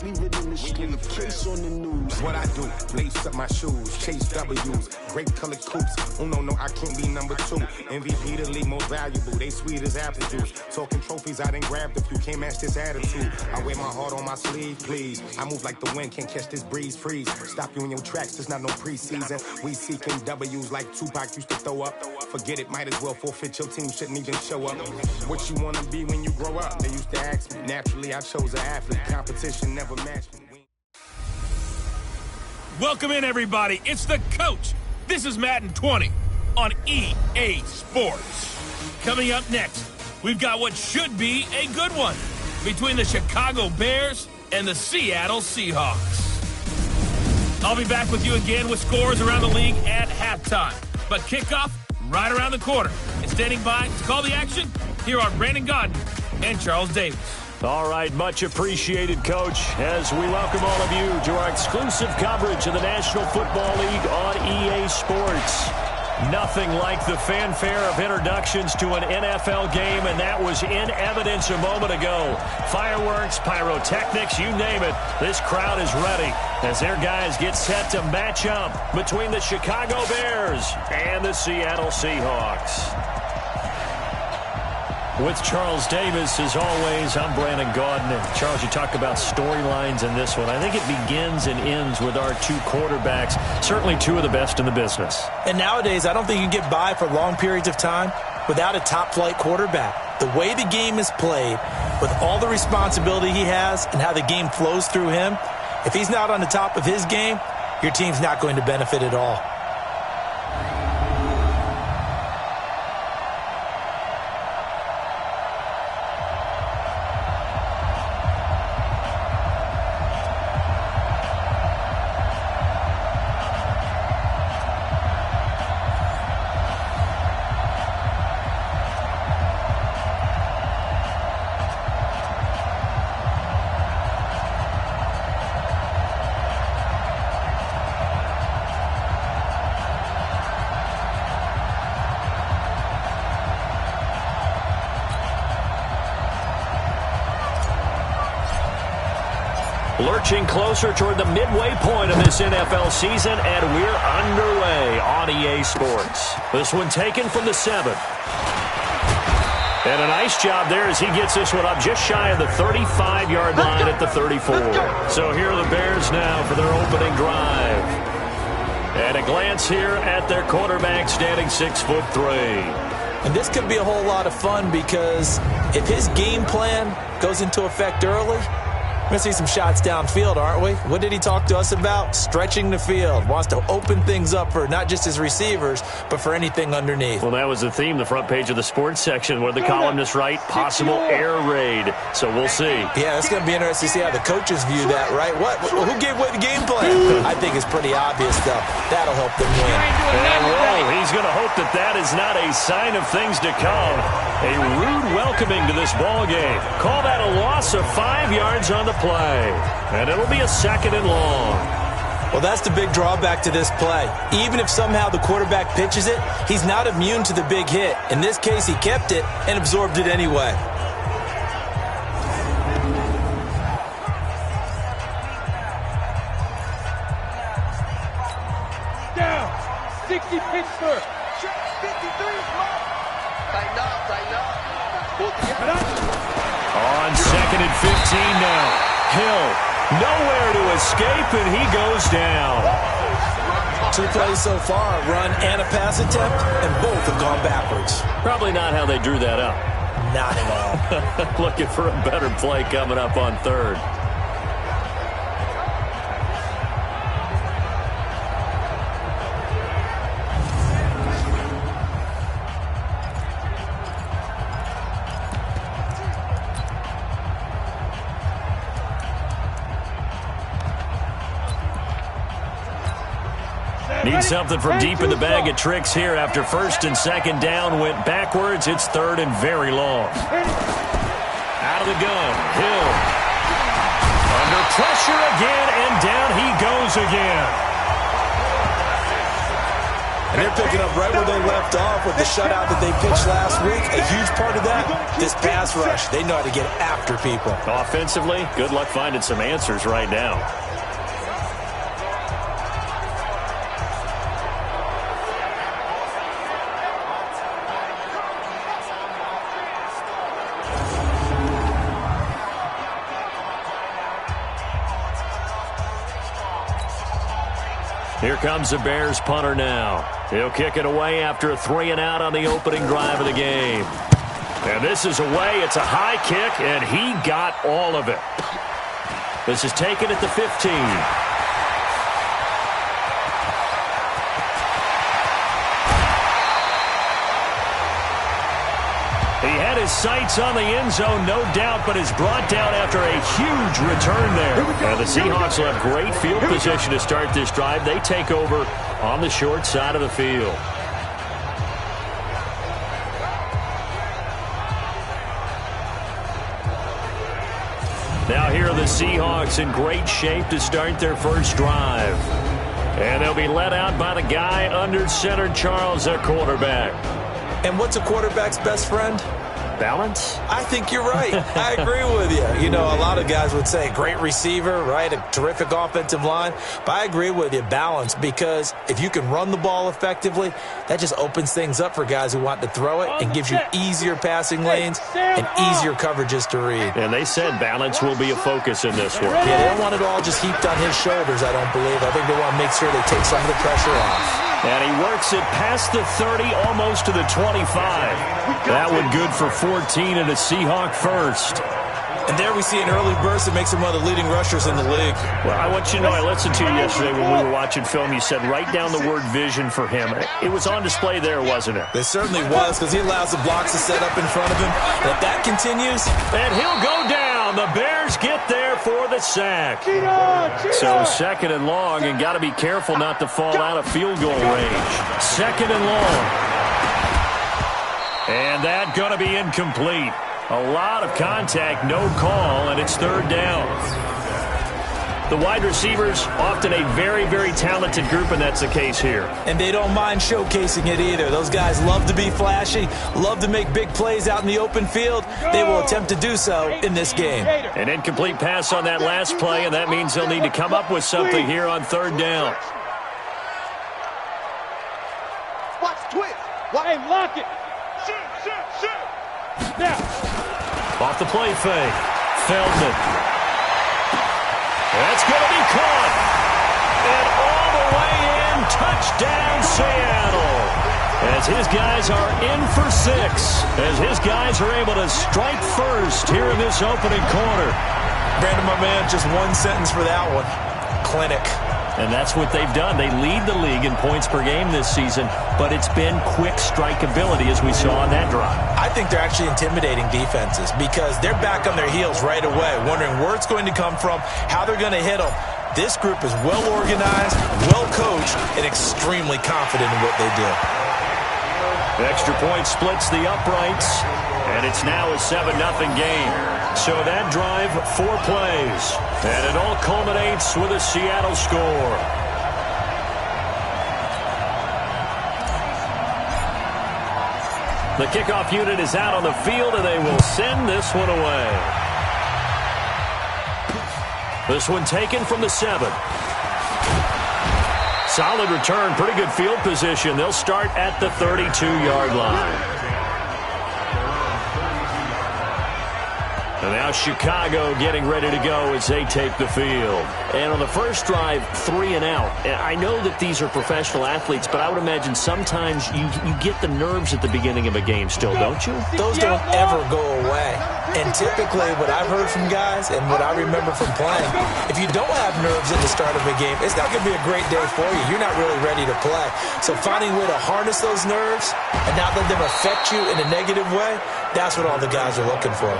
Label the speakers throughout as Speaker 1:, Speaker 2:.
Speaker 1: leave it in the street. Case on the news.
Speaker 2: What I do, lace up my shoes, chase W's, grape colored coops. Oh no, I can't be number 2. MVP the league most valuable, they sweet as apple juice. Talking trophies, I didn't grab the few, can't match this attitude. I wear my heart on my sleeve, please. I move like the wind, can't catch this breeze, freeze. Stop you in your tracks, there's not no preseason. We seeking W's like Tupac used to throw up. Forget it, might as well forfeit, your team shouldn't even show up. What you wanna be when you grow up? They used to ask me. Naturally, I chose an athlete, competition never matched me.
Speaker 3: Welcome in, everybody. It's the coach. This is Madden 20 on EA Sports. Coming up next, we've got what should be a good one between the Chicago Bears and the Seattle Seahawks. I'll be back with you again with scores around the league at halftime. But kickoff right around the corner. And standing by to call the action, here are Brandon Godden and Charles Davis.
Speaker 4: All right, much appreciated, Coach, as we welcome all of you to our exclusive coverage of the National Football League on EA Sports. Nothing like the fanfare of introductions to an NFL game, and that was in evidence a moment ago. Fireworks, pyrotechnics, you name it. This crowd is ready as their guys get set to match up between the Chicago Bears and the Seattle Seahawks. With Charles Davis, as always, I'm Brandon Godden. And Charles, you talk about storylines in this one. I think it begins and ends with our two quarterbacks, certainly two of the best in the business.
Speaker 5: And nowadays, I don't think you can get by for long periods of time without a top-flight quarterback. The way the game is played, with all the responsibility he has and how the game flows through him, if he's not on the top of his game, your team's not going to benefit at all.
Speaker 4: Lurching closer toward the midway point of this NFL season, and we're underway on EA Sports. This one taken from the 7. And a nice job there as he gets this one up just shy of the 35-yard line at the 34. So here are the Bears now for their opening drive. And a glance here at their quarterback standing 6'3".
Speaker 5: And this could be a whole lot of fun because if his game plan goes into effect early, we're going to see some shots downfield, aren't we? What did he talk to us about? Stretching the field. Wants to open things up for not just his receivers, but for anything underneath.
Speaker 4: Well, that was the theme, the front page of the sports section, where the columnists write possible air raid. So we'll see.
Speaker 5: Yeah, it's going to be interesting to see how the coaches view that, right? Who gave away the game plan? I think it's pretty obvious, though. That'll help them win.
Speaker 4: And he's going to hope that that is not a sign of things to come. A rude welcoming to this ball game. Call that a loss of 5 yards on the play. And it'll be a 2nd and long.
Speaker 5: Well, that's the big drawback to this play. Even if somehow the quarterback pitches it, he's not immune to the big hit. In this case, he kept it and absorbed it anyway.
Speaker 6: Down. 60 Pittsburgh. 53 is mine. Tighten up.
Speaker 4: On 2nd and 15 now. Hill, nowhere to escape, and he goes down.
Speaker 5: 2 plays so far, a run and a pass attempt, and both have gone backwards.
Speaker 4: Probably not how they drew that up.
Speaker 5: Not at
Speaker 4: all. Looking for a better play coming up on 3rd. Need something from deep in the bag of tricks here after 1st and 2nd down went backwards. It's 3rd and very long. Out of the gun, Hill. Under pressure again, and down he goes again.
Speaker 5: And they're picking up right where they left off with the shutout that they pitched last week. A huge part of that, this pass rush. They know how to get after people.
Speaker 4: Offensively, good luck finding some answers right now. Here comes the Bears punter now. He'll kick it away after a 3-and-out on the opening drive of the game. And this is away. It's a high kick, and he got all of it. This is taken at the 15. He had his sights on the end zone, no doubt, but is brought down after a huge return there. And the Seahawks will have great field position to start this drive. They take over on the short side of the field. Now here are the Seahawks in great shape to start their first drive. And they'll be led out by the guy under center, Charles, their quarterback.
Speaker 5: And what's a quarterback's best friend?
Speaker 4: Balance?
Speaker 5: I think you're right. I agree with you. You know, a lot of guys would say great receiver, right? A terrific offensive line. But I agree with you, balance, because if you can run the ball effectively, that just opens things up for guys who want to throw it and gives you easier passing lanes and easier coverages to read.
Speaker 4: And they said balance will be a focus in this one.
Speaker 5: Yeah, they don't want it all just heaped on his shoulders, I don't believe. I think they want to make sure they take some of the pressure off.
Speaker 4: And he works it past the 30, almost to the 25. That one good for 14 and a Seahawk first.
Speaker 5: And there we see an early burst that makes him one of the leading rushers in the league.
Speaker 4: Well, I want you to know, I listened to you yesterday when we were watching film. You said write down the word vision for him. It was on display there, wasn't it?
Speaker 5: It certainly was, because he allows the blocks to set up in front of him. And if that continues,
Speaker 4: and he'll go down. The Bears get there for the sack. So second and long, and got to be careful not to fall out of field goal range. Second and long. And that going to be incomplete. A lot of contact, no call, and it's third down. The wide receivers, often a very, very talented group, and that's the case here.
Speaker 5: And they don't mind showcasing it either. Those guys love to be flashy, love to make big plays out in the open field. They will attempt to do so in this game.
Speaker 4: An incomplete pass on that last play, and that means they'll need to come up with something here on third down.
Speaker 6: Watch twist. Hey, lock it. Shoot. Now.
Speaker 4: Off the play fake. Feldman. That's going to be caught. And all the way in. Touchdown, Seattle. As his guys are in for 6. As his guys are able to strike first here in this opening quarter.
Speaker 5: Brandon, my man, just one sentence for that one. Clinic.
Speaker 4: And that's what they've done. They lead the league in points per game this season, but it's been quick strike ability as we saw on that drive.
Speaker 5: I think they're actually intimidating defenses because they're back on their heels right away, wondering where it's going to come from, how they're going to hit them. This group is well organized, well coached, and extremely confident in what they do.
Speaker 4: The extra point splits the uprights, and it's now a 7-0 game. So that drive, 4 plays. And it all culminates with a Seattle score. The kickoff unit is out on the field, and they will send this one away. This one taken from the 7. Solid return, pretty good field position. They'll start at the 32-yard line. And now Chicago getting ready to go as they take the field. And on the first drive, 3 and out. I know that these are professional athletes, but I would imagine sometimes you get the nerves at the beginning of a game still, don't you?
Speaker 5: Those don't ever go away. And typically what I've heard from guys and what I remember from playing, if you don't have nerves at the start of a game, it's not going to be a great day for you. You're not really ready to play. So finding a way to harness those nerves and not let them affect you in a negative way, that's what all the guys are looking for.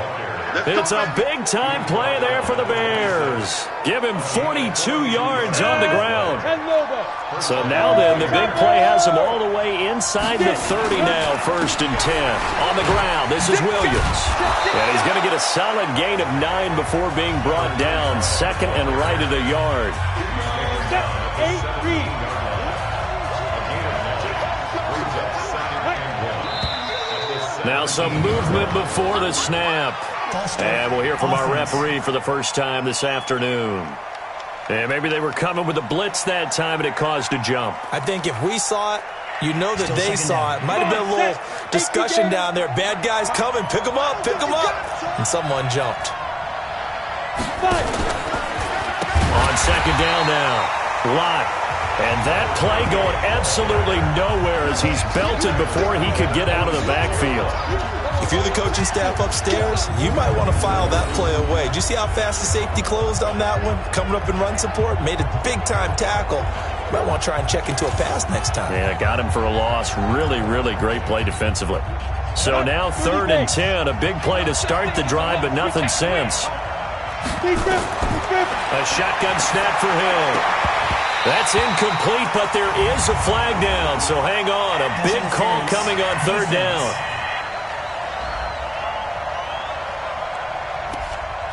Speaker 4: It's a big-time play there for the Bears. Give him 42 yards on the ground. So now then, the big play has him all the way inside the 30 now, 1st and 10. On the ground, this is Williams. And he's going to get a solid gain of 9 before being brought down. 2nd and right at a yard. Now some movement before the snap. And we'll hear from our referee for the first time this afternoon. And maybe they were coming with a blitz that time and it caused a jump.
Speaker 5: I think if we saw it, you know that they saw it. Might have been a little discussion down there. Bad guys coming. Pick them up. Pick them up. And someone jumped.
Speaker 4: On second down now. Lott. And that play going absolutely nowhere as he's belted before he could get out of the backfield.
Speaker 5: If you're the coaching staff upstairs, you might want to file that play away. Did you see how fast the safety closed on that one? Coming up in run support, made a big-time tackle. You might want to try and check into a pass next time.
Speaker 4: Yeah, got him for a loss. Really, really great play defensively. So now 3rd and 10, a big play to start the drive, but nothing since. A shotgun snap for Hill. That's incomplete, but there is a flag down, so hang on. A big call coming on 3rd down.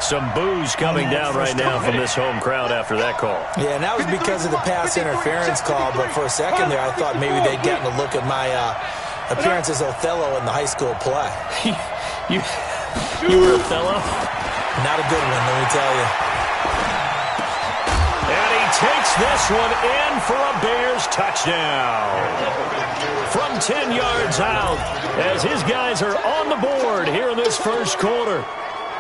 Speaker 4: Some boos coming down right now from this home crowd after that call.
Speaker 5: Yeah, and that was because of the pass interference call, but for a second there I thought maybe they'd gotten a look at my appearance as Othello in the high school play.
Speaker 4: You were Othello?
Speaker 5: Not a good one, let me tell you.
Speaker 4: And he takes this one in for a Bears touchdown. From 10 yards out as his guys are on the board here in this first quarter.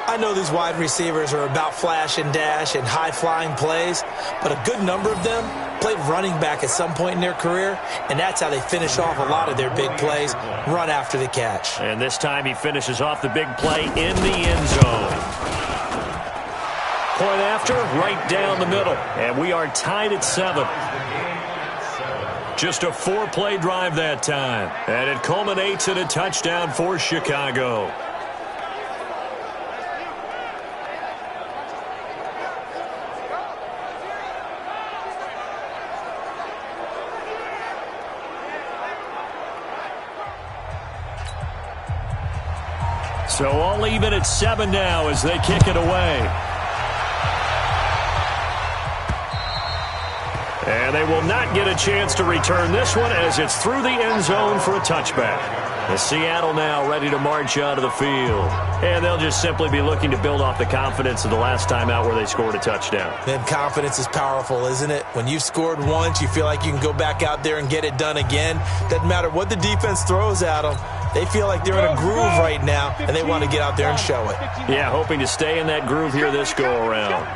Speaker 5: I know these wide receivers are about flash and dash and high-flying plays, but a good number of them played running back at some point in their career, and that's how they finish off a lot of their big plays, run after the catch.
Speaker 4: And this time he finishes off the big play in the end zone. Point after, right down the middle. And we are tied at 7. Just a 4-play drive that time. And it culminates in a touchdown for Chicago. So all even at 7 now as they kick it away. And they will not get a chance to return this one as it's through the end zone for a touchback. The Seattle now ready to march onto the field. And they'll just simply be looking to build off the confidence of the last time out where they scored a touchdown.
Speaker 5: Then confidence is powerful, isn't it? When you've scored once, you feel like you can go back out there and get it done again. Doesn't matter what the defense throws at them. They feel like they're in a groove right now, and they want to get out there and show it.
Speaker 4: Yeah, hoping to stay in that groove here this go-around.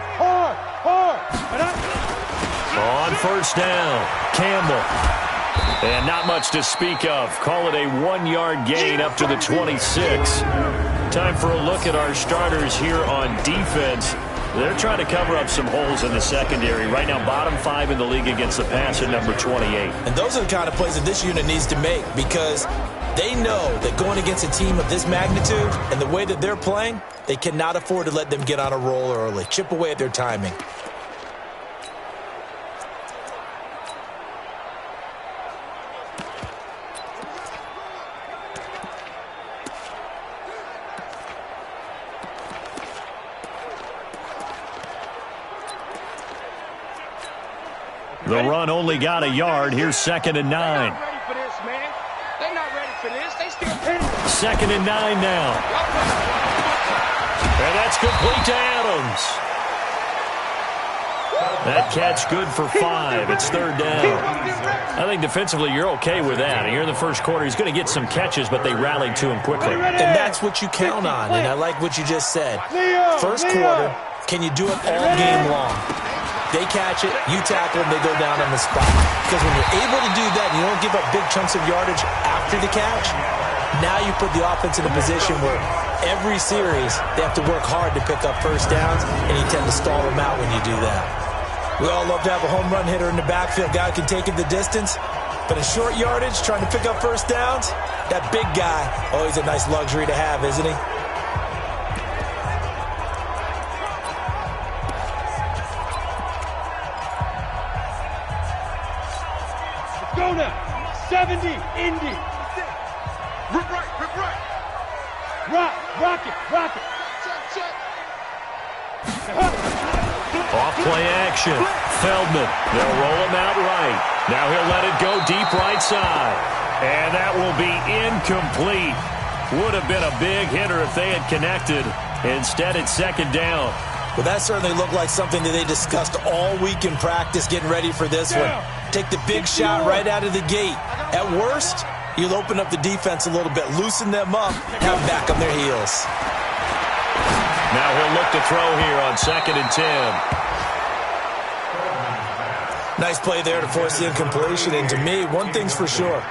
Speaker 4: On first down, Campbell. And not much to speak of. Call it a 1-yard gain up to the 26. Time for a look at our starters here on defense. They're trying to cover up some holes in the secondary. Right now, bottom 5 in the league against the pass at number 28.
Speaker 5: And those are the kind of plays that this unit needs to make because they know that going against a team of this magnitude and the way that they're playing, they cannot afford to let them get on a roll early. Chip away at their timing.
Speaker 4: The run only got a yard. Here's 2nd and 9. Second and 9 now. And that's complete to Adams. That catch good for 5. It's 3rd down. I think defensively you're okay with that. Here in the first quarter, he's going to get some catches, but they rallied to him quickly.
Speaker 5: And that's what you count on, and I like what you just said. First quarter, can you do it all game long? They catch it, you tackle them, they go down on the spot. Because when you're able to do that, and you don't give up big chunks of yardage after the catch, now you put the offense in a position where every series they have to work hard to pick up first downs, and you tend to stall them out when you do that. We all love to have a home run hitter in the backfield, guy who can take it the distance. But in short yardage, trying to pick up first downs, that big guy, always a nice luxury to have, isn't he?
Speaker 6: Go now. 70, Indy. Rip right, rip right. Rock it.
Speaker 4: Off play action. Feldman. They'll roll him out right. Now he'll let it go deep right side. And that will be incomplete. Would have been a big hitter if they had connected. Instead, it's second down.
Speaker 5: Well, that certainly looked like something that they discussed all week in practice, getting ready for this one. Take the big shot right out of the gate. At worst, you'll open up the defense a little bit, loosen them up, have them back on their heels.
Speaker 4: Now he'll look to throw here on 2nd and 10.
Speaker 5: Nice play there to force the incompletion. And to me, one thing's for sure.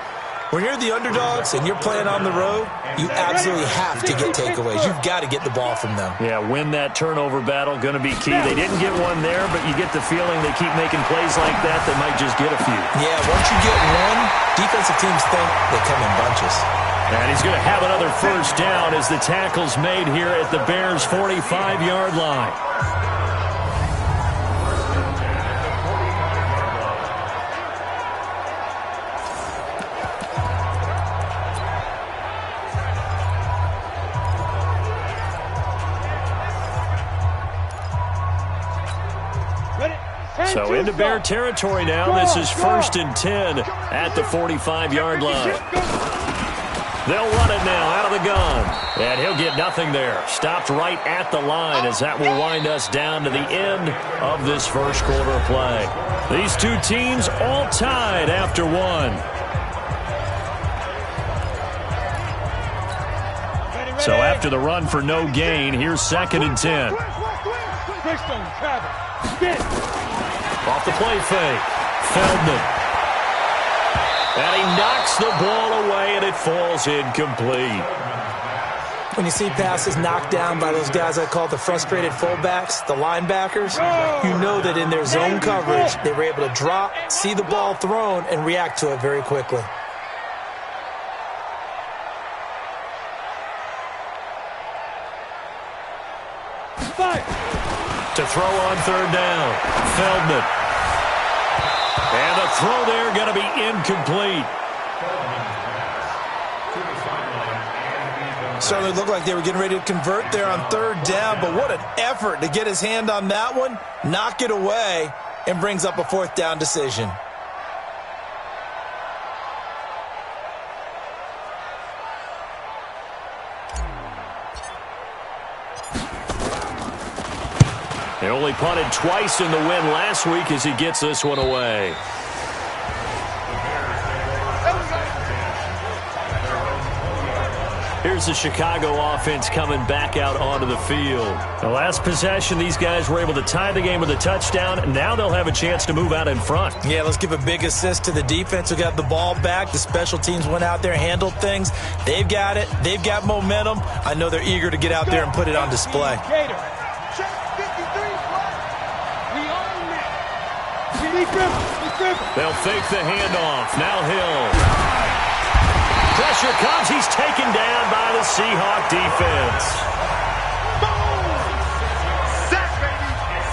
Speaker 5: When you're the underdogs and you're playing on the road, you absolutely have to get takeaways. You've got to get the ball from them.
Speaker 4: Yeah, win that turnover battle, going to be key. They didn't get one there, but you get the feeling they keep making plays like that, they might just get a few.
Speaker 5: Yeah, once you get one, defensive teams think they come in bunches.
Speaker 4: And he's going to have another first down as the tackle's made here at the Bears' 45-yard line. So into Bear territory now. This is 1st and 10 at the 45-yard line. They'll run it now out of the gun. And he'll get nothing there. Stopped right at the line as that will wind us down to the end of this first quarter play. These two teams all tied after one. So after the run for no gain, here's 2nd and 10. Off the play fake. Feldman. And he knocks the ball away, and it falls incomplete.
Speaker 5: When you see passes knocked down by those guys I call the frustrated fullbacks, the linebackers, you know that in their zone coverage, they were able to drop, see the ball thrown, and react to it very quickly.
Speaker 4: To throw on 3rd down. Feldman. And the throw there going to be incomplete.
Speaker 5: Certainly looked like they were getting ready to convert there on 3rd down, but what an effort to get his hand on that one, knock it away, and brings up a 4th down decision.
Speaker 4: They only punted twice in the win last week as he gets this one away. Here's the Chicago offense coming back out onto the field. The last possession, these guys were able to tie the game with a touchdown. Now they'll have a chance to move out in front.
Speaker 5: Yeah, let's give a big assist to the defense who got the ball back. The special teams went out there, handled things. They've got it. They've got momentum. I know they're eager to get out there and put it on display.
Speaker 4: They'll fake the handoff. Now Hill. Pressure comes. He's taken down by the Seahawk defense.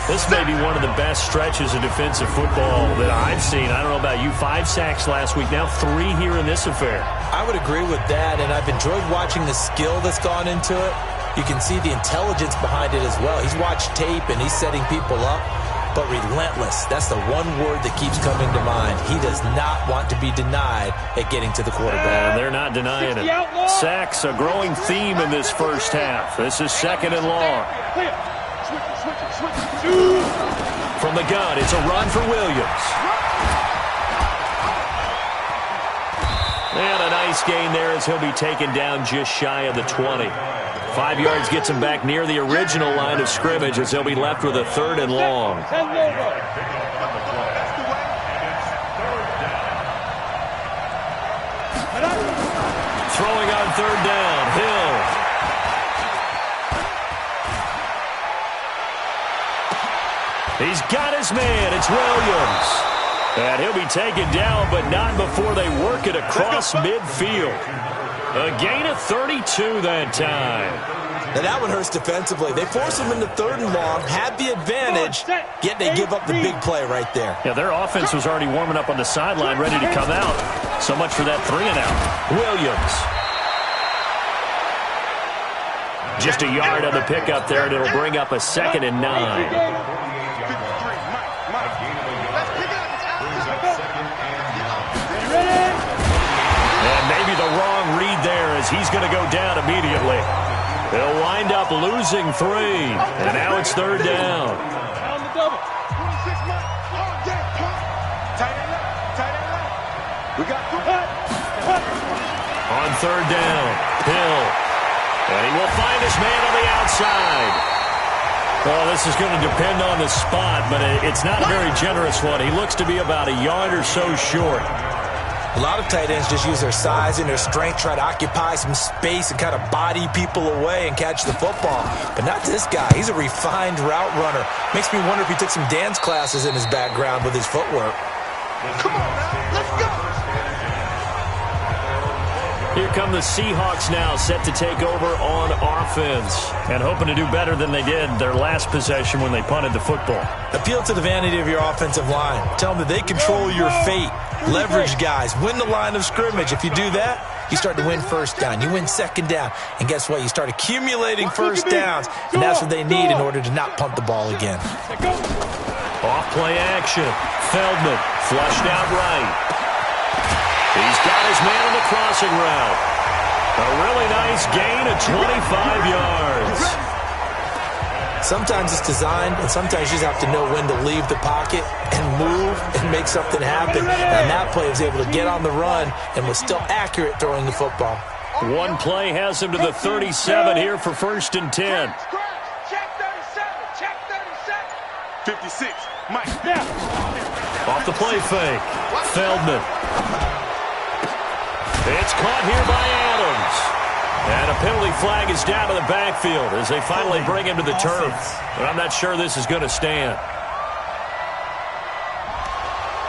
Speaker 4: This may be one of the best stretches of defensive football that I've seen. I don't know about you. 5 sacks last week. Now 3 here in this affair.
Speaker 5: I would agree with that, and I've enjoyed watching the skill that's gone into it. You can see the intelligence behind it as well. He's watched tape, and he's setting people up. But relentless, that's the one word that keeps coming to mind. He does not want to be denied at getting to the quarterback.
Speaker 4: And they're not denying it. Sacks, a growing theme in this first half. This is 2nd and long. From the gun, it's a run for Williams. And a nice gain there as he'll be taken down just shy of the 20. 5 yards gets him back near the original line of scrimmage as they'll be left with a 3rd and long. Throwing on 3rd down, Hill. He's got his man, it's Williams. And he'll be taken down, but not before they work it across midfield. A gain of 32 that time.
Speaker 5: Now that one hurts defensively. They force him into 3rd and long, had the advantage, yet they give up the big play right there.
Speaker 4: Yeah, their offense was already warming up on the sideline, ready to come out. So much for that 3 and out. Williams. Just a yard on the pickup there, and it'll bring up a 2nd and 9. Maybe the wrong read there because he's going to go down immediately. He'll wind up losing 3, and now it's 3rd down.
Speaker 6: On the double. 26 man. Tight end left. We got cut.
Speaker 4: On 3rd down, Hill. And he will find his man on the outside. Well, this is going to depend on the spot, but it's not a very generous one. He looks to be about a yard or so short.
Speaker 5: A lot of tight ends just use their size and their strength, try to occupy some space and kind of body people away and catch the football. But not this guy. He's a refined route runner. Makes me wonder if he took some dance classes in his background with his footwork.
Speaker 6: Come on now. Let's go.
Speaker 4: Here come the Seahawks now, set to take over on offense. And hoping to do better than they did their last possession when they punted the football.
Speaker 5: Appeal to the vanity of your offensive line. Tell them that they control your fate. Leverage guys. Win the line of scrimmage. If you do that, you start to win 1st down. You win 2nd down. And guess what? You start accumulating 1st downs. And that's what they need in order to not punt the ball again.
Speaker 4: Off play action. Feldman flushed out right. He's got his man on the crossing route. A really nice gain of 25 yards.
Speaker 5: Sometimes it's designed, and sometimes you just have to know when to leave the pocket and move and make something happen. And that play was able to get on the run and was still accurate throwing the football.
Speaker 4: One play has him to the 37 here for 1st and 10.
Speaker 6: Check 37. Check 37. 56. Mike. Now.
Speaker 4: Off the play fake. Feldman. It's caught here by Adams. And a penalty flag is down to the backfield as they finally bring him to the turf. But I'm not sure this is going to stand.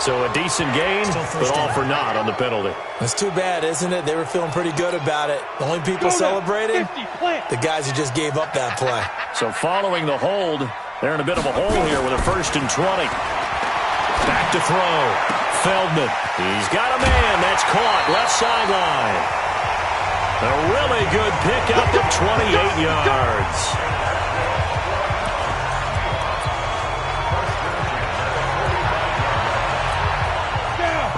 Speaker 4: So a decent gain, but all for naught on the penalty.
Speaker 5: That's too bad, isn't it? They were feeling pretty good about it. The only people celebrating, the guys who just gave up that play.
Speaker 4: So following the hold, they're in a bit of a hole here with a 1st and 20. Back to throw. Feldman. He's got a man. That's caught. Left sideline. A really good pickup of 28 yards.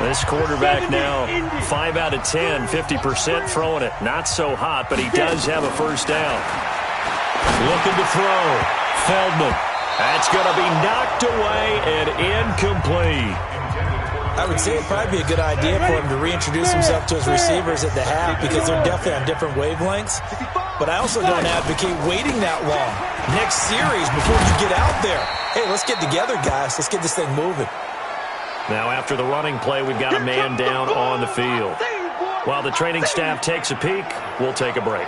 Speaker 4: This quarterback now 5 out of 10, 50% throwing it. Not so hot, but he does have a 1st down. Looking to throw. Feldman. That's going to be knocked away and incomplete.
Speaker 5: I would say it'd probably be a good idea for him to reintroduce himself to his receivers at the half because they're definitely on different wavelengths. But I also don't advocate waiting that long. Next series before you get out there. Hey, let's get together, guys. Let's get this thing moving.
Speaker 4: Now after the running play, we've got a man down on the field. While the training staff takes a peek, we'll take a break.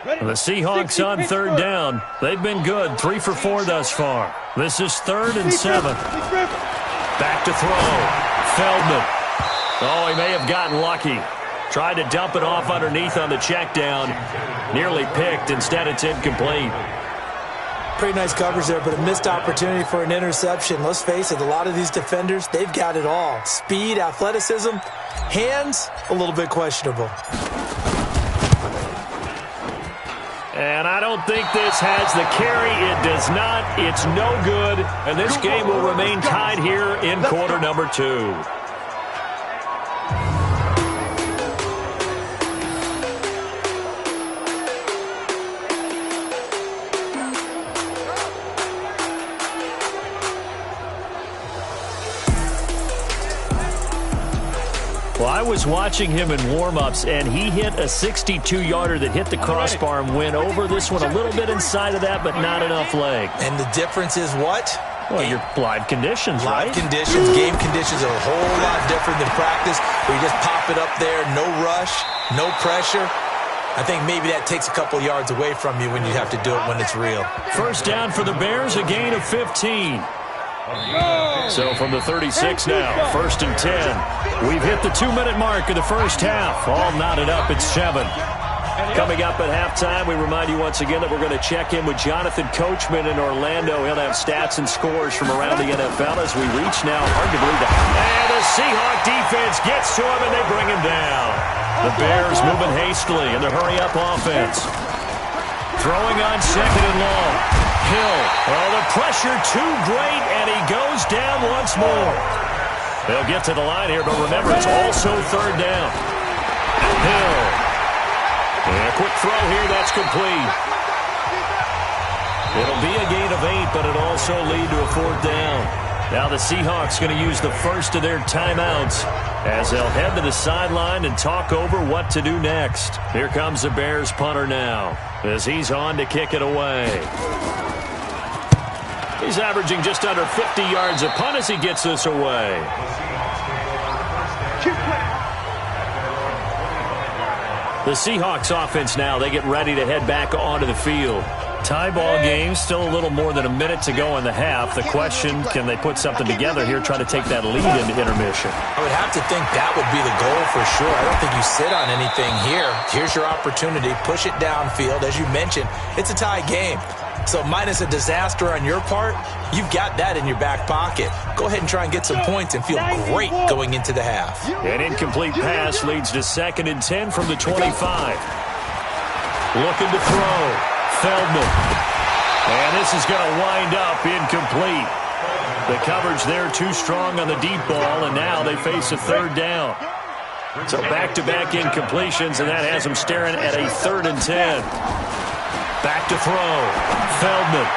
Speaker 4: The Seahawks on 3rd down. They've been good, 3 for 4 thus far. This is 3rd and 7. Back to throw. Feldman. Oh, he may have gotten lucky. Tried to dump it off underneath on the check down. Nearly picked. Instead, it's incomplete.
Speaker 5: Pretty nice coverage there, but a missed opportunity for an interception. Let's face it, a lot of these defenders, they've got it all. Speed, athleticism, hands, a little bit questionable.
Speaker 4: And I don't think this has the carry. It does not. It's no good. And this game will remain tied here in quarter number 2. Well, I was watching him in warm-ups, and he hit a 62-yarder that hit the crossbar and went over. This one a little bit inside of that, but not enough leg.
Speaker 5: And the difference is what?
Speaker 4: Well, your live conditions, right?
Speaker 5: Live conditions, game conditions are a whole lot different than practice, where you just pop it up there, no rush, no pressure. I think maybe that takes a couple yards away from you when you have to do it when it's real.
Speaker 4: 1st down for the Bears, a gain of 15. So from the 36 now, 1st and 10. We've hit the 2-minute mark of the first half. All knotted up at 7. Coming up at halftime, we remind you once again that we're going to check in with Jonathan Coachman in Orlando. He'll have stats and scores from around the NFL as we reach now, hard to believe, and the Seahawk defense gets to him, and they bring him down. The Bears moving hastily in the hurry-up offense. Throwing on second and long. Hill. Oh, the pressure too great, and he goes down once more. They'll get to the line here, but remember, it's also third down. Hill. And a quick throw here, that's complete. It'll be a gain of 8, but it'll also lead to a fourth down. Now the Seahawks going to use the first of their timeouts as they'll head to the sideline and talk over what to do next. Here comes the Bears punter now as he's on to kick it away. He's averaging just under 50 yards a punt as he gets this away. The Seahawks offense now, they get ready to head back onto the field. Tie ball game, still a little more than a minute to go in the half. The question, can they put something together here, try to take that lead into intermission?
Speaker 5: I would have to think that would be the goal for sure. I don't think you sit on anything here. Here's your opportunity. Push it downfield. As you mentioned, it's a tie game. So minus a disaster on your part, you've got that in your back pocket. Go ahead and try and get some points and feel great going into the half.
Speaker 4: An incomplete pass leads to 2nd and 10 from the 25. Looking to throw. Feldman. And this is going to wind up incomplete. The coverage there too strong on the deep ball, and now they face a third down. So back-to-back incompletions, and that has them staring at a 3rd and 10. Back to throw. Feldman.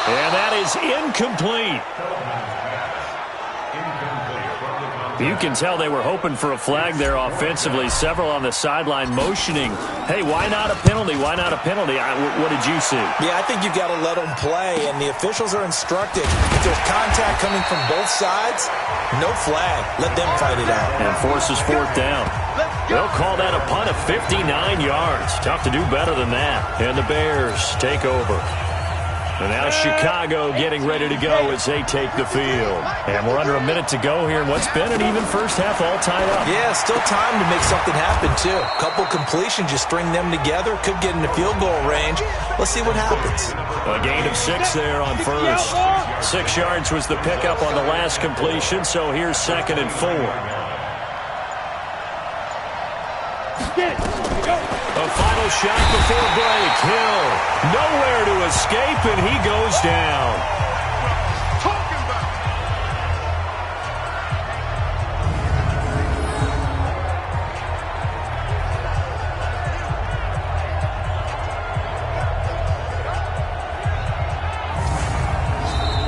Speaker 4: And that is incomplete. You can tell they were hoping for a flag there offensively. Several on the sideline motioning, hey, why not a penalty? Why not a penalty? What did you see?
Speaker 5: Yeah, I think you've got to let them play, and the officials are instructed. If there's contact coming from both sides, no flag. Let them fight it out.
Speaker 4: And forces fourth down. They'll call that a punt of 59 yards. Tough to do better than that. And the Bears take over. And now Chicago getting ready to go as they take the field. And we're under a minute to go here in what's been an even first half, all tied up.
Speaker 5: Yeah, still time to make something happen, too. Couple completions, you string them together, could get into field goal range. Let's see what happens.
Speaker 4: A gain of 6 there on first. 6 yards was the pickup on the last completion, so here's 2nd and 4. A final shot before break. Hill, nowhere to escape, and he goes down.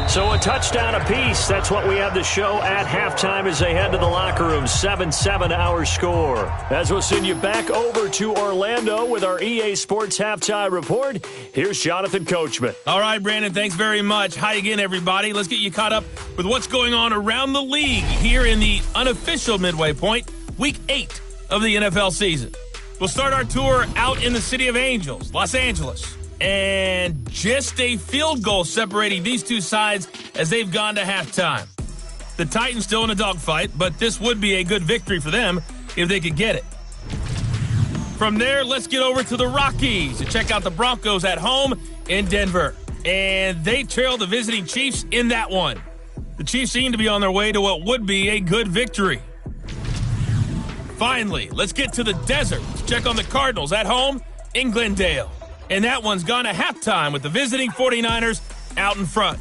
Speaker 4: So a touchdown apiece. That's what we have to show at halftime as they head to the locker room. 7-7 our score. As we'll send you back over to Orlando with our EA Sports Halftime Report, here's Jonathan Coachman.
Speaker 3: All right, Brandon, thanks very much. Hi again, everybody. Let's get you caught up with what's going on around the league here in the unofficial midway point, Week 8 of the NFL season. We'll start our tour out in the City of Angels, Los Angeles. And just a field goal separating these two sides as they've gone to halftime. The Titans still in a dogfight, but this would be a good victory for them if they could get it. From there, let's get over to the Rockies to check out the Broncos at home in Denver. And they trail the visiting Chiefs in that one. The Chiefs seem to be on their way to what would be a good victory. Finally, let's get to the desert to check on the Cardinals at home in Glendale. And that one's gone to halftime with the visiting 49ers out in front.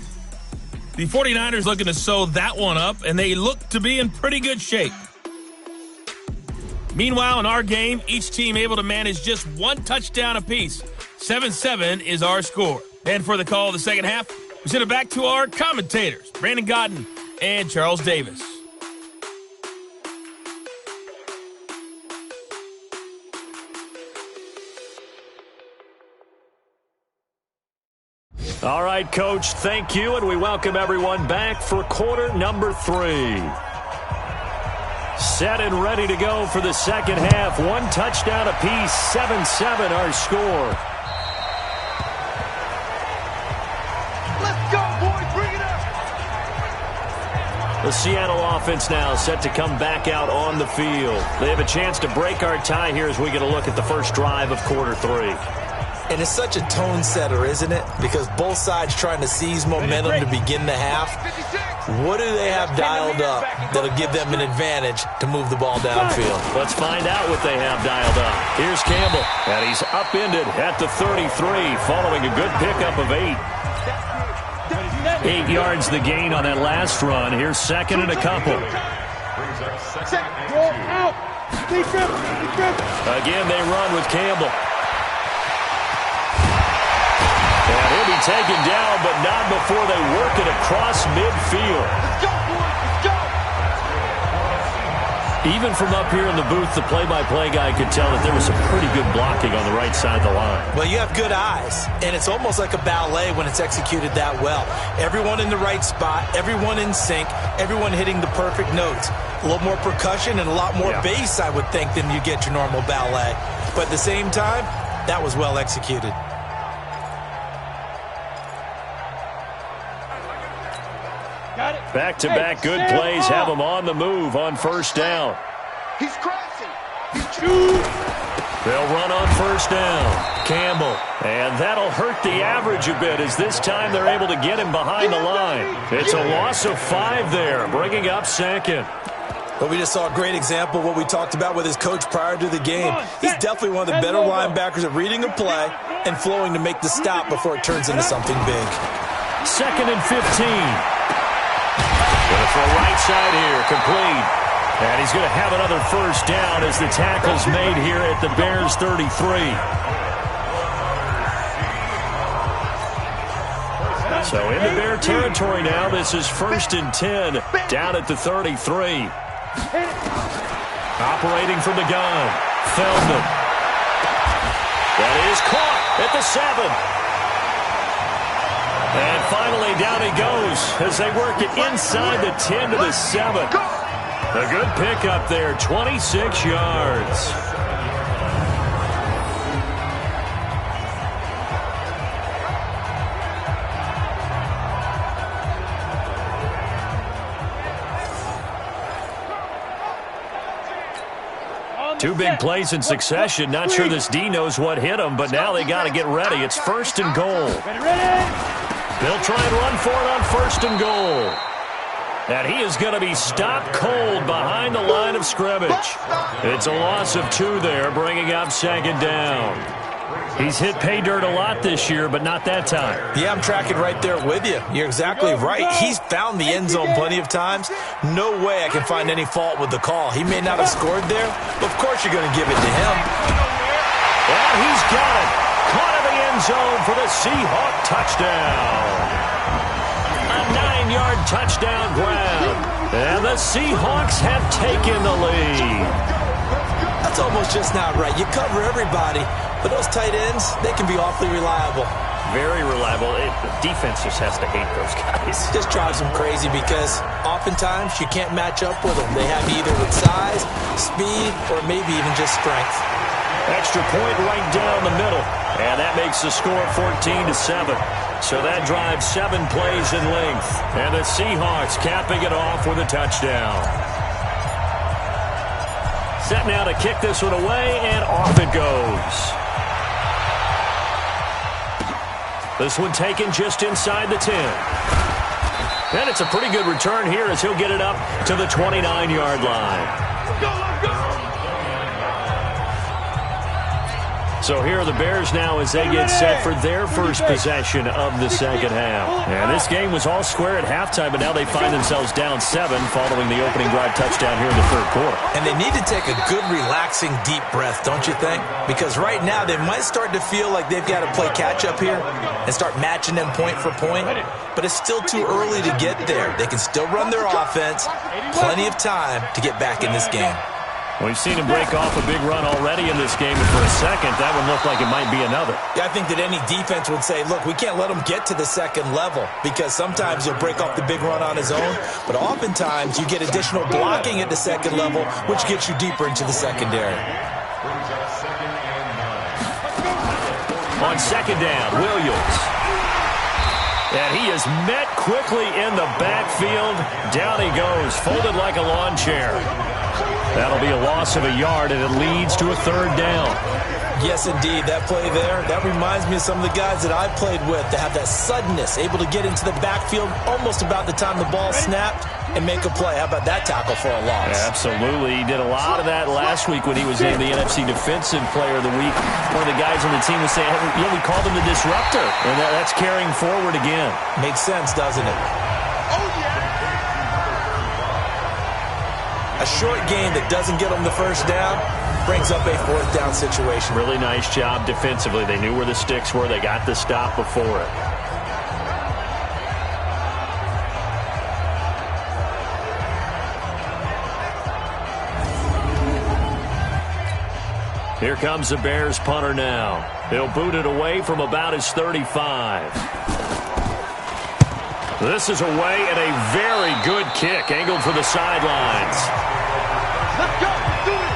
Speaker 3: The 49ers looking to sew that one up, and they look to be in pretty good shape. Meanwhile, in our game, each team able to manage just one touchdown apiece. 7-7 is our score. And for the call of the second half, we send it back to our commentators, Brandon Godden and Charles Davis.
Speaker 4: All right, Coach, thank you, and we welcome everyone back for quarter number 3. Set and ready to go for the second half. One touchdown apiece, 7-7 our score.
Speaker 6: Let's go, boys, bring it up.
Speaker 4: The Seattle offense now set to come back out on the field. They have a chance to break our tie here as we get a look at the first drive of quarter 3.
Speaker 5: And it's such a tone setter, isn't it? Because both sides trying to seize momentum to begin the half. What do they have dialed up that'll give them an advantage to move the ball downfield?
Speaker 4: Let's find out what they have dialed up. Here's Campbell, and he's upended at the 33 following a good pickup of 8. 8 yards the gain on that last run. Here's second and a couple. Again, they run with Campbell. And he'll be taken down, but not before they work it across midfield.
Speaker 6: Let's go, boys. Let's go.
Speaker 4: Even from up here in the booth, the play-by-play guy could tell that there was some pretty good blocking on the right side of the line.
Speaker 5: Well, you have good eyes, and it's almost like a ballet when it's executed that well. Everyone in the right spot, everyone in sync, everyone hitting the perfect notes. A little more percussion and a lot more bass, I would think, than you get your normal ballet. But at the same time, that was well executed.
Speaker 4: Back-to-back good plays have them on the move on first down.
Speaker 6: He's crashing.
Speaker 4: They'll run on first down. Campbell. And that'll hurt the average a bit as this time they're able to get him behind the line. It's a loss of 5 there, bringing up second.
Speaker 5: But we just saw a great example of what we talked about with his coach prior to the game. He's definitely one of the better linebackers at reading a play and flowing to make the stop before it turns into something big.
Speaker 4: Second and 15. Gonna throw right side here, complete. And he's going to have another first down as the tackle's made here at the Bears 33. So into Bear territory now. This is 1st and 10 down at the 33. Operating from the gun, Feldman. That is caught at the 7. And finally, down he goes as they work it inside the 10 to the 7. A good pickup there, 26 yards. Two big plays in succession. Not sure this D knows what hit him, but now they got to get ready. It's 1st and goal. They'll try and run for it on 1st and goal. And he is going to be stopped cold behind the line of scrimmage. It's a loss of 2 there, bringing up 2nd down. He's hit pay dirt a lot this year, but not that time.
Speaker 5: Yeah, I'm tracking right there with you. You're exactly right. He's found the end zone plenty of times. No way I can find any fault with the call. He may not have scored there, but of course you're going to give it to him.
Speaker 4: Well, he's got it. Caught in the end zone for the Seahawk touchdown. A 9-yard touchdown grab. And the Seahawks have taken the lead.
Speaker 5: That's almost just not right. You cover everybody, but those tight ends, they can be awfully reliable.
Speaker 4: Very reliable. The defense just has to hate those guys.
Speaker 5: Just drives them crazy because oftentimes you can't match up with them. They have either with size, speed, or maybe even just strength.
Speaker 4: Extra point right down the middle. And that makes the score 14-7. So that drives 7 plays in length. And the Seahawks capping it off with a touchdown. Set now to kick this one away, and off it goes. This one taken just inside the 10. And it's a pretty good return here as he'll get it up to the 29-yard line.
Speaker 6: Let's go, let's go.
Speaker 4: So here are the Bears now as they get set for their first possession of the second half. And this game was all square at halftime, but now they find themselves down 7 following the opening drive touchdown here in the third quarter.
Speaker 5: And they need to take a good, relaxing, deep breath, don't you think? Because right now they might start to feel like they've got to play catch-up here and start matching them point for point. But it's still too early to get there. They can still run their offense. Plenty of time to get back in this game.
Speaker 4: We've seen him break off a big run already in this game, and for a second, that would look like it might be another.
Speaker 5: Yeah, I think that any defense would say, look, we can't let him get to the second level because sometimes he'll break off the big run on his own, but oftentimes you get additional blocking at the second level, which gets you deeper into the secondary. On
Speaker 4: second down, Williams. And he is met quickly in the backfield. Down he goes, folded like a lawn chair. That'll be a loss of a yard, and it leads to a third down.
Speaker 5: Yes, indeed. That play there, that reminds me of some of the guys that I played with that have that suddenness, able to get into the backfield almost about the time the ball snapped and make a play. How about that tackle for a loss?
Speaker 4: Absolutely. He did a lot of that last week when he was named the NFC Defensive Player of the Week. One of the guys on the team was saying, yeah, we called him the disruptor, and that's carrying forward again.
Speaker 5: Makes sense, doesn't it?
Speaker 6: Oh, yeah.
Speaker 5: A short gain that doesn't get them the first down brings up a fourth down situation.
Speaker 4: Really nice job defensively. They knew where the sticks were. They got the stop before it. Here comes the Bears punter now. He'll boot it away from about his 35. This is away and a very good kick, angled for the sidelines.
Speaker 6: Let's go. Do it.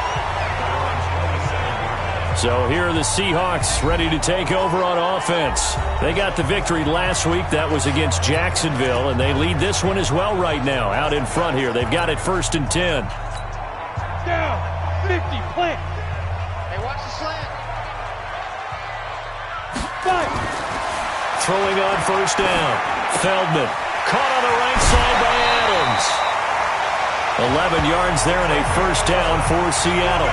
Speaker 4: So here are the Seahawks ready to take over on offense. They got the victory last week. That was against Jacksonville, and they lead this one as well right now. Out in front here, they've got it 1st and 10.
Speaker 6: Down. 50. Plant. Hey, watch the slant. 5.
Speaker 4: Throwing on 1st down. Feldman caught on the right side by Adams. 11 yards there and a 1st down for Seattle.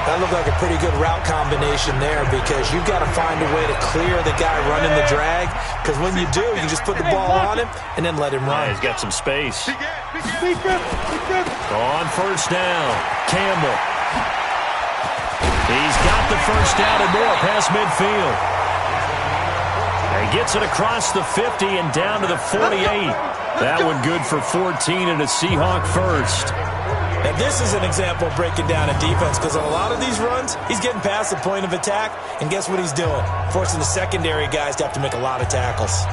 Speaker 5: That looked like a pretty good route combination there because you've got to find a way to clear the guy running the drag, because when you do, you just put the ball on him and then let him run.
Speaker 4: Yeah, he's got some space.
Speaker 6: Big grip.
Speaker 4: On 1st down, Campbell. He's got the 1st down and more past midfield. He gets it across the 50 and down to the 48. That one good for 14 and a Seahawk first.
Speaker 5: And this is an example of breaking down a defense, because on a lot of these runs, he's getting past the point of attack, and guess what he's doing? Forcing the secondary guys to have to make a lot of tackles.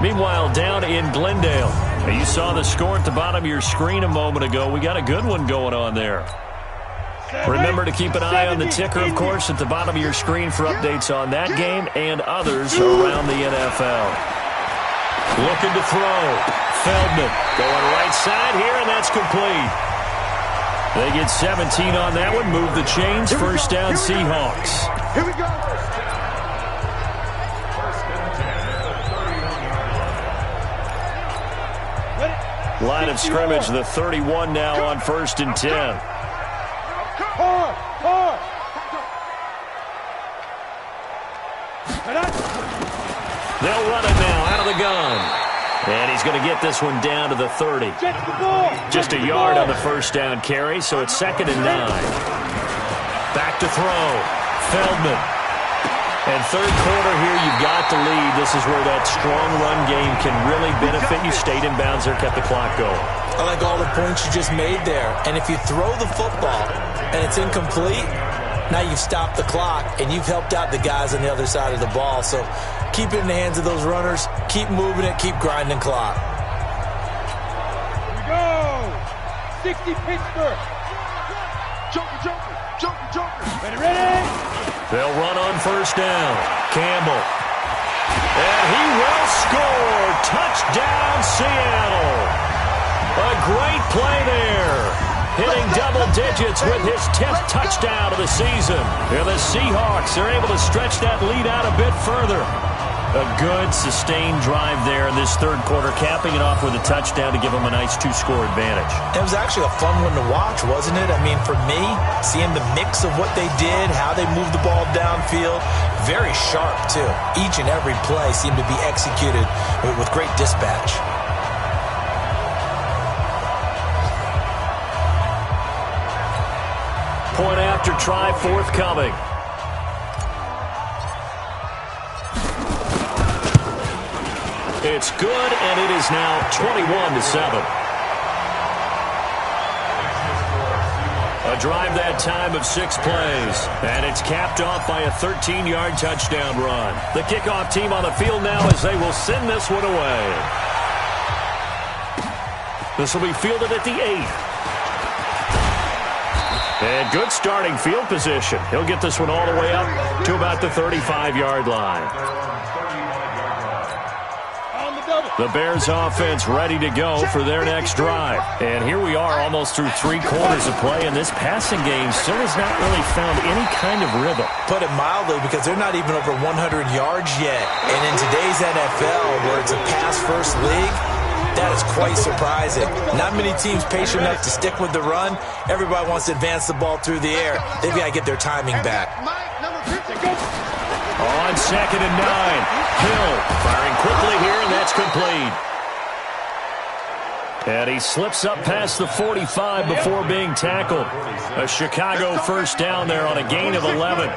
Speaker 4: Meanwhile, down in Glendale, you saw the score at the bottom of your screen a moment ago. We got a good one going on there. Remember to keep an eye on the ticker, of course, at the bottom of your screen for updates on that game and others around the NFL. Looking to throw. Feldman going right side here, and that's complete. They get 17 on that one. Move the chains. 1st down, Seahawks.
Speaker 6: Here we go.
Speaker 4: Line of scrimmage, the 31 now on 1st and 10.
Speaker 6: Hard.
Speaker 4: They'll run it now out of the gun. And he's going to get this one down to the 30. Just a yard on the 1st down carry, so it's 2nd and 9. Back to throw. Feldman. And 3rd quarter here, you've got the lead. This is where that strong run game can really benefit you. Stayed in bounds there, kept the clock going.
Speaker 5: I like all the points you just made there. And if you throw the football and it's incomplete, now you've stopped the clock and you've helped out the guys on the other side of the ball. So keep it in the hands of those runners. Keep moving it. Keep grinding clock.
Speaker 6: Here we go. 60 Pittsburgh. Joker. Ready.
Speaker 4: They'll run on 1st down. Campbell. And he will score. Touchdown, Seattle. A great play there. Hitting double digits with his 10th touchdown of the season. And the Seahawks are able to stretch that lead out a bit further. A good, sustained drive there in this 3rd quarter, capping it off with a touchdown to give them a nice 2-score advantage.
Speaker 5: It was actually a fun one to watch, wasn't it? I mean, for me, seeing the mix of what they did, how they moved the ball downfield, very sharp, too. Each and every play seemed to be executed with great dispatch.
Speaker 4: Point after try forthcoming. It's good, and it is now 21-7. A drive that time of 6 plays, and it's capped off by a 13-yard touchdown run. The kickoff team on the field now as they will send this one away. This will be fielded at the 8. And good starting field position. He'll get this one all the way up to about the 35-yard line. The Bears offense ready to go for their next drive. And here we are almost through 3 quarters of play, and this passing game still has not really found any kind of rhythm.
Speaker 5: Put it mildly, because they're not even over 100 yards yet. And in today's NFL, where it's a pass-first league, that is quite surprising. Not many teams patient enough to stick with the run. Everybody wants to advance the ball through the air. They've got to get their timing back.
Speaker 4: On 2nd and 9, Hill firing quickly here, and that's complete. And he slips up past the 45 before being tackled. A Chicago first down there on a gain of 11.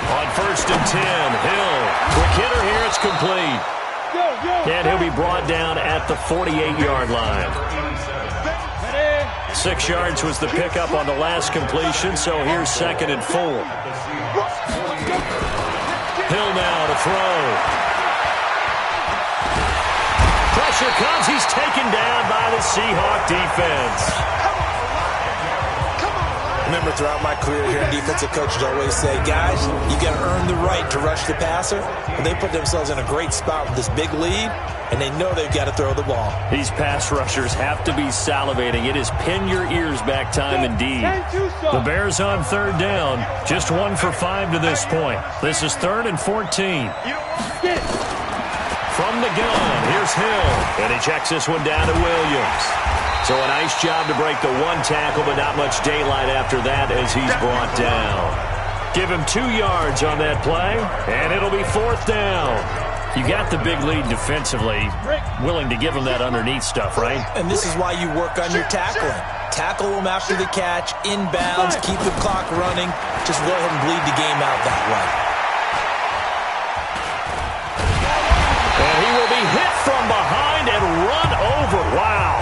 Speaker 4: On 1st and 10, Hill. Quick hitter here, it's complete. And he'll be brought down at the 48-yard line. 6 yards was the pickup on the last completion, so here's 2nd and 4. Hill now to throw. Pressure comes. He's taken down by the Seahawk defense.
Speaker 5: Remember, throughout my career here, defensive coaches always say, guys, you got to earn the right to rush the passer. And they put themselves in a great spot with this big lead, and they know they've got to throw the ball.
Speaker 4: These pass rushers have to be salivating. It is pin your ears back time indeed. The Bears on 3rd down, just 1 for 5 to this point. This is 3rd and 14. From the gun, here's Hill, and he checks this one down to Williams. So a nice job to break the 1 tackle, but not much daylight after that as he's brought down. Give him 2 yards on that play, and it'll be 4th down. You got the big lead defensively, willing to give him that underneath stuff, right?
Speaker 5: And this is why you work on your tackling. Tackle him after the catch, inbounds, keep the clock running. Just go ahead and bleed the game out that way.
Speaker 4: And he will be hit from behind and run over. Wow.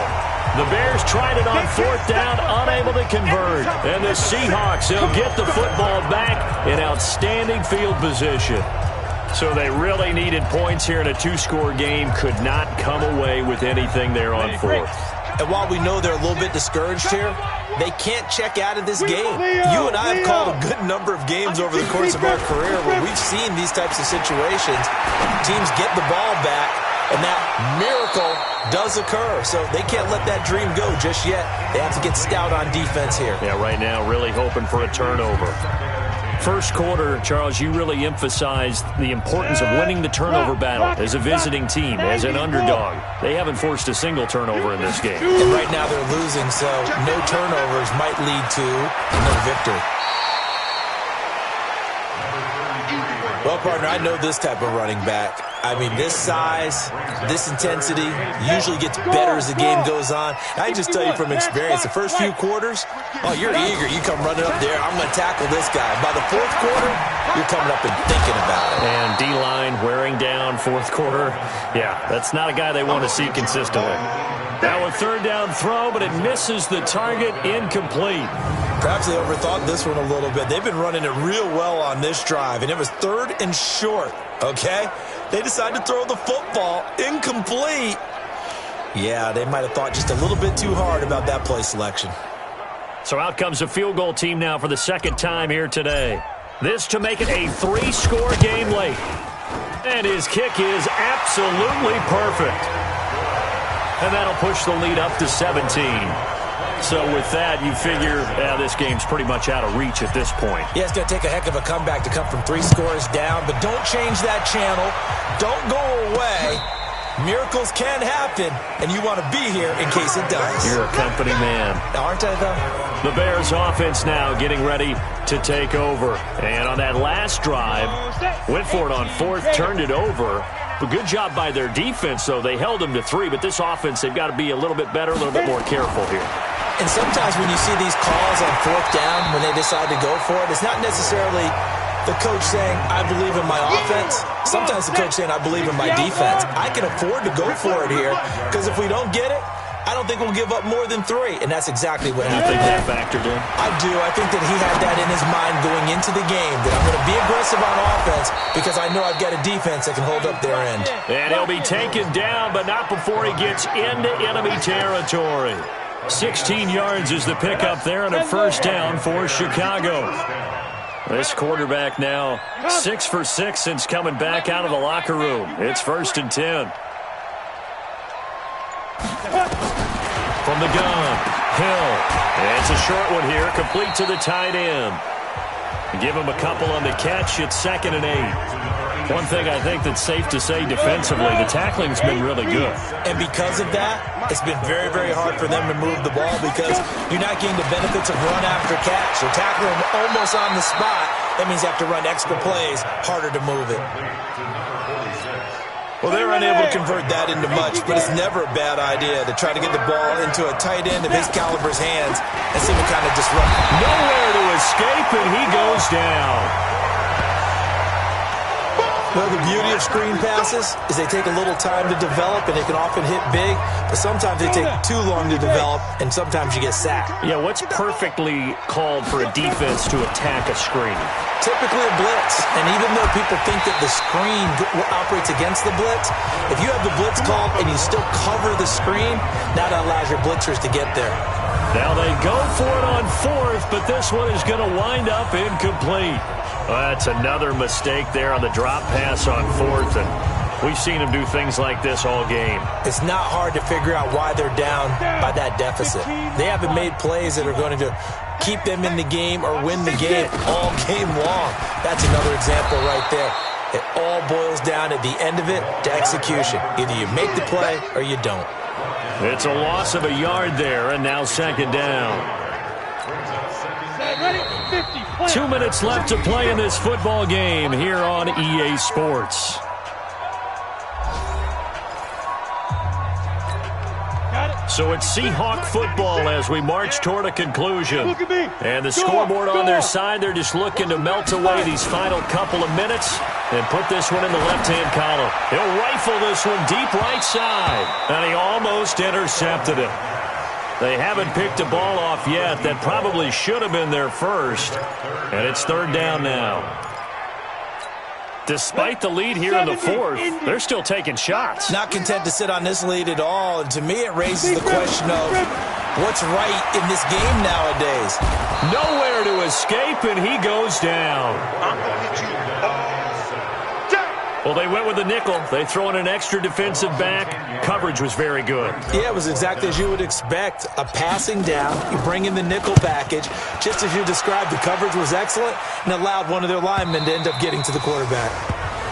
Speaker 4: The Bears tried it on 4th down, unable to convert. And the Seahawks, they'll get the football back in outstanding field position. So they really needed points here in a 2-score game. Could not come away with anything there on 4th.
Speaker 5: And while we know they're a little bit discouraged here, they can't check out of this game. You and I have called a good number of games over the course of our career where we've seen these types of situations. Teams get the ball back, and that miracle does occur. So they can't let that dream go just yet. They have to get stout on defense here.
Speaker 4: Yeah, right now really hoping for a turnover. First quarter, Charles, you really emphasized the importance of winning the turnover battle as a visiting team, as an underdog. They haven't forced a single turnover in this game.
Speaker 5: And right now they're losing, so no turnovers might lead to no victory. Well, partner, I know this type of running back. I mean, this size, this intensity usually gets better as the game goes on. I just tell you from experience, the first few quarters, oh, you're eager. You come running up there, I'm going to tackle this guy. By the 4th quarter, you're coming up and thinking about it.
Speaker 4: And D-line wearing down 4th quarter. Yeah, that's not a guy they want to see consistently. Now a 3rd down throw, but it misses the target, incomplete.
Speaker 5: Perhaps they overthought this one a little bit. They've been running it real well on this drive, and it was 3rd and short, okay? They decided to throw the football, incomplete. Yeah, they might have thought just a little bit too hard about that play selection.
Speaker 4: So out comes a field goal team now for the 2nd time here today. This to make it a 3-score game late. And his kick is absolutely perfect. And that'll push the lead up to 17. So with that, you figure this game's pretty much out of reach at this point.
Speaker 5: Yeah, it's going to take a heck of a comeback to come from 3 scores down, but don't change that channel. Don't go away. Miracles can happen, and you want to be here in case it does.
Speaker 4: You're a company man.
Speaker 5: Aren't I, though?
Speaker 4: The Bears offense now getting ready to take over. And on that last drive, went for it on 4th, turned it over. A good job by their defense, though. They held them to 3, but this offense, they've got to be a little bit better, a little bit more careful here.
Speaker 5: And sometimes when you see these calls on 4th down, when they decide to go for it, it's not necessarily the coach saying, I believe in my offense. Sometimes the coach saying, I believe in my defense. I can afford to go for it here, because if we don't get it, I don't think we'll give up more than 3, and that's exactly what happened.
Speaker 4: You think that factored in?
Speaker 5: I do. I think that he had that in his mind going into the game, that I'm going to be aggressive on offense because I know I've got a defense that can hold up their end.
Speaker 4: And he'll be taken down, but not before he gets into enemy territory. 16 yards is the pickup there, and a 1st down for Chicago. This quarterback now 6 for 6 since coming back out of the locker room. It's 1st and 10. From the gun, Hill. It's a short one here, complete to the tight end. Give him a couple on the catch. It's 2nd and 8. One thing I think that's safe to say defensively, the tackling's been really good.
Speaker 5: And because of that, it's been very, very hard for them to move the ball because you're not getting the benefits of run after catch. They're tackling them almost on the spot. That means you have to run extra plays, harder to move it. Well, they're unable to convert that into much, but it's never a bad idea to try to get the ball into a tight end of his caliber's hands and see what kind of disrupt.
Speaker 4: Nowhere to escape, and he goes down.
Speaker 5: Well, the beauty of screen passes is they take a little time to develop, and they can often hit big, but sometimes they take too long to develop, and sometimes you get sacked.
Speaker 4: Yeah, what's perfectly called for a defense to attack a screen?
Speaker 5: Typically a blitz, and even though people think that the screen operates against the blitz, if you have the blitz called and you still cover the screen, now that allows your blitzers to get there.
Speaker 4: Now they go for it on 4th, but this one is going to wind up incomplete. That's another mistake there on the drop pass on 4th, and we've seen them do things like this all game.
Speaker 5: It's not hard to figure out why they're down by that deficit. They haven't made plays that are going to keep them in the game or win the game all game long. That's another example right there. It all boils down at the end of it to execution. Either you make the play or you don't.
Speaker 4: It's a loss of a yard there, and now 2nd down. 2 minutes left to play in this football game here on EA Sports. So it's Seahawk football as we march toward a conclusion. And the scoreboard on their side, they're just looking to melt away these final couple of minutes and put this one in the left-hand column. He'll rifle this one deep right side, and he almost intercepted it. They haven't picked a ball off yet. That probably should have been their first. And it's 3rd down now. Despite the lead here in the 4th, they're still taking shots.
Speaker 5: Not content to sit on this lead at all. And to me, it raises the question of what's right in this game nowadays.
Speaker 4: Nowhere to escape, and he goes down. Well, they went with the nickel. They throw in an extra defensive back. Coverage was very good.
Speaker 5: Yeah, it was exactly as you would expect. A passing down, you bring in the nickel package. Just as you described, the coverage was excellent and allowed one of their linemen to end up getting to the quarterback.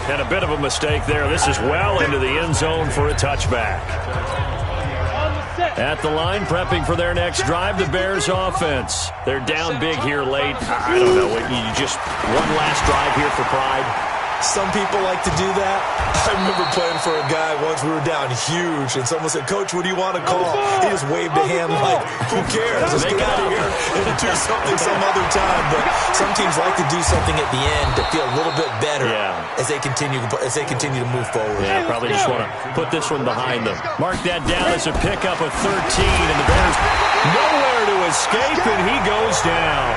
Speaker 4: And a bit of a mistake there. This is well into the end zone for a touchback. At the line, prepping for their next drive, the Bears offense. They're down big here late. I don't know. You just one last drive here for pride.
Speaker 5: Some people like to do that. I remember playing for a guy once. We were down huge, and someone said, "Coach, what do you want to call?" He just waved a hand like, "Who cares? Let's get out of here and do something some other time." But some teams like to do something at the end to feel a little bit better as they continue to move forward.
Speaker 4: Yeah, probably just want to put this one behind them. Mark that down as a pickup of 13, and the Bears nowhere to escape, and he goes down.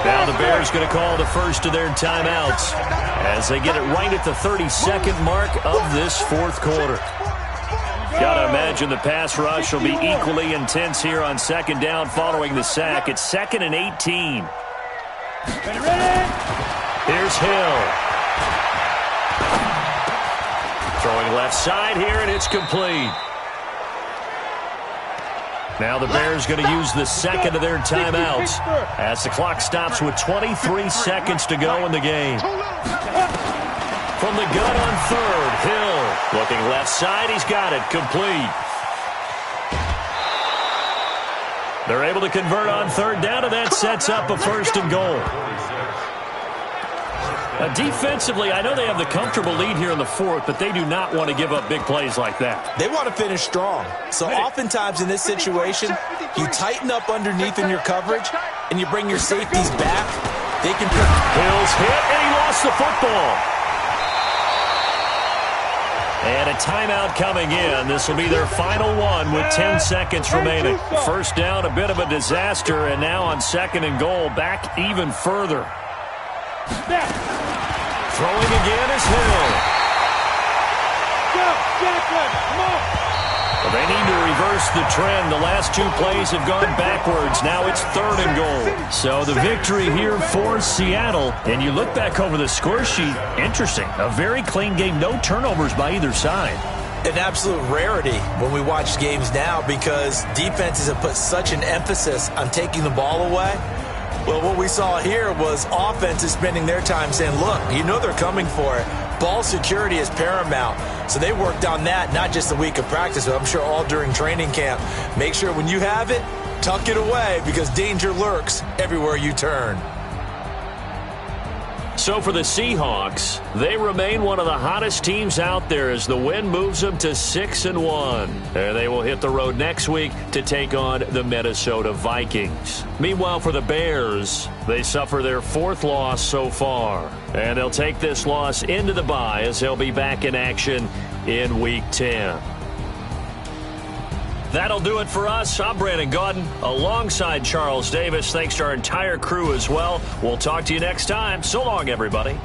Speaker 4: Now the Bears going to call the first of their timeouts as they get it right at the 32nd mark of this 4th quarter. Got to imagine the pass rush will be equally intense here on 2nd down following the sack. It's 2nd and 18. Here's Hill. Throwing left side here, and it's complete. Now the Bears going to use the 2nd of their timeouts as the clock stops with 23 seconds to go in the game. From the gun on 3rd, Hill looking left side. He's got it. Complete. They're able to convert on 3rd down, and that sets up a 1st and goal. Defensively, I know they have the comfortable lead here in the 4th, but they do not want to give up big plays like that.
Speaker 5: They want to finish strong. So oftentimes in this situation, you tighten up underneath in your coverage, and you bring your safeties back. They can pick.
Speaker 4: Hill's hit, and he lost the football. And a timeout coming in. This will be their final one with 10 seconds remaining. 1st down, a bit of a disaster, and now on 2nd and goal, back even further. Throwing again is Hill. Well, they need to reverse the trend. The last 2 plays have gone backwards. Now it's 3rd and goal. So the victory here for Seattle. And you look back over the score sheet, interesting. A very clean game, no turnovers by either side.
Speaker 5: An absolute rarity when we watch games now because defenses have put such an emphasis on taking the ball away. Well, what we saw here was offenses spending their time saying, look, you know they're coming for it. Ball security is paramount. So they worked on that not just a week of practice, but I'm sure all during training camp. Make sure when you have it, tuck it away because danger lurks everywhere you turn.
Speaker 4: So for the Seahawks, they remain one of the hottest teams out there as the win moves them to 6-1. And they will hit the road next week to take on the Minnesota Vikings. Meanwhile, for the Bears, they suffer their 4th loss so far. And they'll take this loss into the bye as they'll be back in action in Week 10. That'll do it for us. I'm Brandon Gaudin alongside Charles Davis. Thanks to our entire crew as well. We'll talk to you next time. So long, everybody.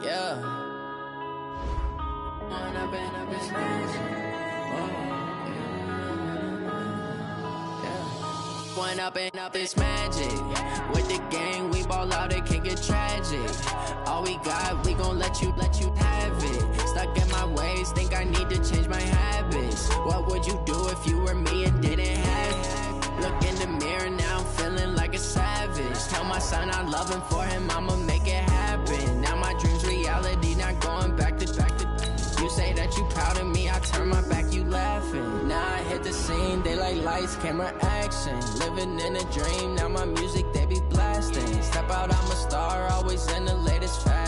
Speaker 7: Yeah. One up and up is One up and up is magic. With the gang, we ball out, it can get tragic. All we got, we gon' let you have it. Stuck in my ways, think I need to change my habits. What would you do if you were me and didn't have it? Look in the mirror, now I'm feeling like a savage. Tell my son I love him, for him I'ma make it happen. Now my dream's reality, not going back to. You say that you proud of me, I turn my back, you laughing. Now I hit the scene, they like lights, camera, action. Living in a dream, now my music, they be blasting. Step out, I'm a star, always in the latest fashion.